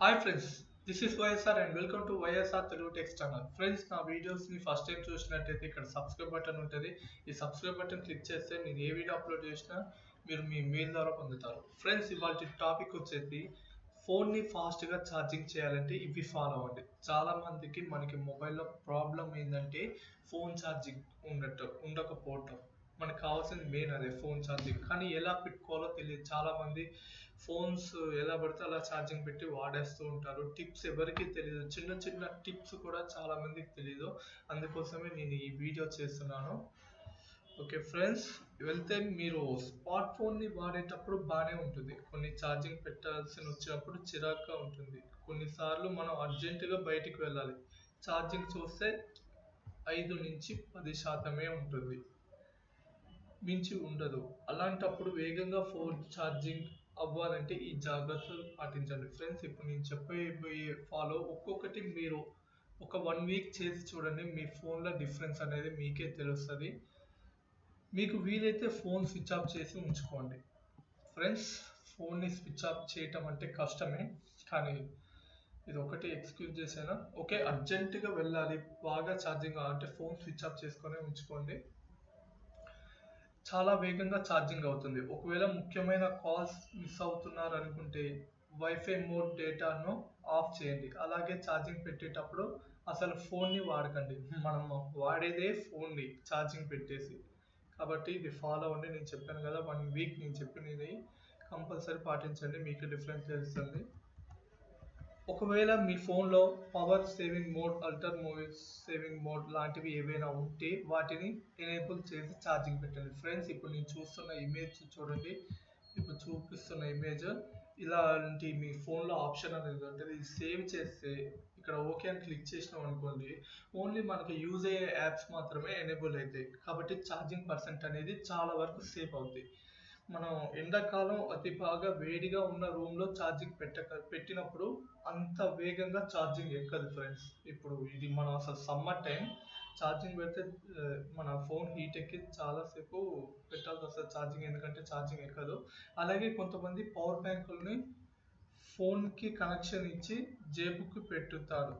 Hi friends, this is YSR and welcome to YSR Telugu Techs channel. Friends, నా వీడియోస్ని first time చూసినట్టయితే ఇక్కడ subscribe button ఉంటుంది. ఈ సబ్స్క్రైబ్ బటన్ క్లిక్ చేస్తే నేను ఏ వీడియో అప్లోడ్ చేసినా మీరు మీ మెయిల్ ద్వారా పొందుతారు. ఫ్రెండ్స్, ఇవాళ టాపిక్ వచ్చేసి ఫోన్ని ఫాస్ట్గా ఛార్జింగ్ చేయాలంటే ఇవి ఫాలో అవ్వండి. చాలామందికి మనకి మొబైల్లో ప్రాబ్లం ఏంటంటే ఫోన్ ఛార్జింగ్ ఉండకపోవటం. మనకు కావాల్సింది మెయిన్ అదే ఫోన్ ఛార్జింగ్. కానీ ఎలా పెట్టుకోవాలో తెలియదు. చాలామంది ఫోన్స్ ఎలా పడితే అలా ఛార్జింగ్ పెట్టి వాడేస్తూ ఉంటారు. టిప్స్ ఎవరికి తెలియదు. చిన్న చిన్న టిప్స్ కూడా చాలామందికి తెలియదు. అందుకోసమే నేను ఈ వీడియో చేస్తున్నాను. ఓకే ఫ్రెండ్స్, వెళ్తే మీరు స్మార్ట్ ఫోన్ని వాడేటప్పుడు బాగానే ఉంటుంది. కొన్ని ఛార్జింగ్ పెట్టాల్సి వచ్చినప్పుడు చిరాగ్గా ఉంటుంది. కొన్నిసార్లు మనం అర్జెంటుగా బయటికి వెళ్ళాలి. ఛార్జింగ్ చూస్తే 5 నుంచి 10% ఉంటుంది, మించి ఉండదు. అలాంటప్పుడు వేగంగా ఫోన్ ఛార్జింగ్ అవ్వాలంటే ఈ జాగ్రత్తలు పాటించండి. ఫ్రెండ్స్, ఇప్పుడు నేను చెప్పబోయే ఫాలో ఒక్కొక్కటి మీరు ఒక 1 వీక్ చేసి చూడండి. మీ ఫోన్లో డిఫరెన్స్ అనేది మీకే తెలుస్తుంది. మీకు వీలైతే ఫోన్ స్విచ్ ఆఫ్ చేసి ఉంచుకోండి. ఫ్రెండ్స్, ఫోన్ని స్విచ్ ఆఫ్ చేయటం అంటే కష్టమే, కానీ ఇది ఒకటి ఎక్స్క్యూజ్ చేసాను. ఓకే, అర్జెంటుగా వెళ్ళాలి, బాగా ఛార్జింగ్ అంటే ఫోన్ స్విచ్ ఆఫ్ చేసుకొని ఉంచుకోండి. చాలా వేగంగా ఛార్జింగ్ అవుతుంది. ఒకవేళ ముఖ్యమైన కాల్స్ మిస్ అవుతున్నారు అనుకుంటే వైఫై మోడ్ డేటాను ఆఫ్ చేయండి. అలాగే ఛార్జింగ్ పెట్టేటప్పుడు అసలు ఫోన్ని వాడకండి. మనం వాడేదే ఫోన్ని ఛార్జింగ్ పెట్టేసి. కాబట్టి ఇది ఫాలో అవ్వండి. నేను చెప్పాను కదా, 1 వీక్ నేను చెప్పినది కంపల్సరీ పాటించండి, మీకు డిఫరెన్స్ తెలుస్తుంది. ఒకవేళ మీ ఫోన్లో power saving mode, Ultra movies saving mode లాంటివి ఏవైనా ఉంటే వాటిని ఎనేబుల్ చేసి ఛార్జింగ్ పెట్టండి. ఫ్రెండ్స్, ఇప్పుడు నేను చూస్తున్న ఇమేజ్ చూడండి. ఇప్పుడు చూపిస్తున్న ఇమేజ్ ఇలాంటి మీ ఫోన్లో ఆప్షన్ అనేది ఉంటుంది. ఇది సేవ్ చేస్తే ఇక్కడ ఓకే అని క్లిక్ చేసినాం అనుకోండి, ఓన్లీ మనకు యూజ్ అయ్యే యాప్స్ మాత్రమే ఎనేబుల్ అవుతాయి. కాబట్టి ఛార్జింగ్ పర్సెంట్ అనేది చాలా వరకు సేవ్ అవుతాయి. మనం ఎండాకాలం అతి బాగా వేడిగా ఉన్న రూమ్లో ఛార్జింగ్ పెట్టినప్పుడు అంత వేగంగా ఛార్జింగ్ ఎక్కదు ఫ్రెండ్స్. ఇప్పుడు ఇది మనం అసలు సమ్మర్ టైం ఛార్జింగ్ పెడితే మన ఫోన్ హీట్ ఎక్కి చాలాసేపు పెట్టాల్సి వస్తుంది ఛార్జింగ్, ఎందుకంటే ఛార్జింగ్ ఎక్కదు. అలాగే కొంతమంది పవర్ బ్యాంకుల్ని ఫోన్కి కనెక్షన్ ఇచ్చి జేబుకి పెట్టుతారు.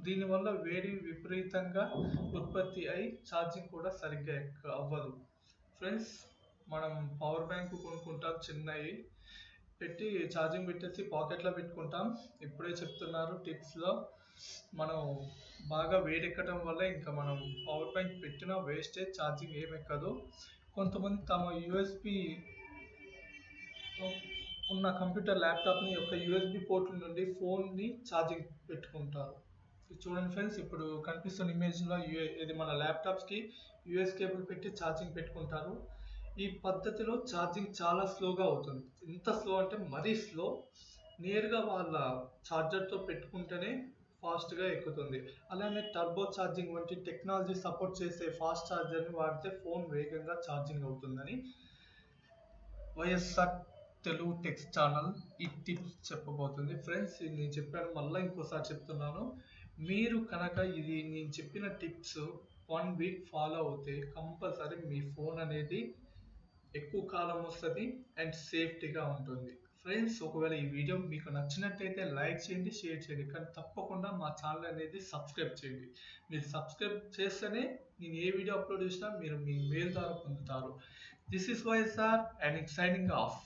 దీనివల్ల వేడి విపరీతంగా ఉత్పత్తి అయి ఛార్జింగ్ కూడా సరిగ్గా అవ్వదు. ఫ్రెండ్స్, మనం పవర్ బ్యాంక్ కొనుక్కుంటాం చిన్నవి, పెట్టి ఛార్జింగ్ పెట్టేసి పాకెట్లో పెట్టుకుంటాం. ఇప్పుడే చెప్తున్నారు టిప్స్లో, మనం బాగా వేడెక్కడం వల్ల ఇంకా మనం పవర్ బ్యాంక్ పెట్టినా వేస్టే, ఛార్జింగ్ ఏం ఎక్కదు. కొంతమంది తమ యూఎస్బి ఉన్న కంప్యూటర్ ల్యాప్టాప్ని యొక్క యూఎస్బి పోర్ట్ నుండి ఫోన్ని ఛార్జింగ్ పెట్టుకుంటారు. చూడండి ఫ్రెండ్స్, ఇప్పుడు కనిపిస్తున్న ఇమేజ్లో ఇది మన ల్యాప్టాప్స్కి యూఎస్ కేబుల్ పెట్టి ఛార్జింగ్ పెట్టుకుంటారు. ఈ పద్ధతిలో ఛార్జింగ్ చాలా స్లోగా అవుతుంది. ఎంత స్లో అంటే మరీ స్లో. నేరుగా వాళ్ళ ఛార్జర్తో పెట్టుకుంటేనే ఫాస్ట్గా ఎక్కుతుంది. అలానే టర్బో ఛార్జింగ్ వంటి టెక్నాలజీ సపోర్ట్ చేసే ఫాస్ట్ ఛార్జర్ని వాడితే ఫోన్ వేగంగా ఛార్జింగ్ అవుతుందని వైఎస్ఆర్ తెలుగు టెక్స్ట్ ఛానల్ ఈ టిప్స్ చెప్పబోతుంది. ఫ్రెండ్స్, ఇది నేను చెప్పాను, మళ్ళీ ఇంకోసారి చెప్తున్నాను. మీరు కనుక ఇది నేను చెప్పిన టిప్స్ 1 వీక్ ఫాలో అవుతే కంపల్సరీ మీ ఫోన్ అనేది ఎక్కువ కాలం వస్తుంది అండ్ సేఫ్టీగా ఉంటుంది. ఫ్రెండ్స్, ఒకవేళ ఈ వీడియో మీకు నచ్చినట్టయితే లైక్ చేయండి, షేర్ చేయండి, కానీ తప్పకుండా మా ఛానల్ అనేది సబ్స్క్రైబ్ చేయండి. మీరు సబ్స్క్రైబ్ చేస్తేనే నేను ఏ వీడియో అప్లోడ్ చేసినా మీరు మీ మెయిల్ ద్వారా పొందుతారు. This is YSR and signing off.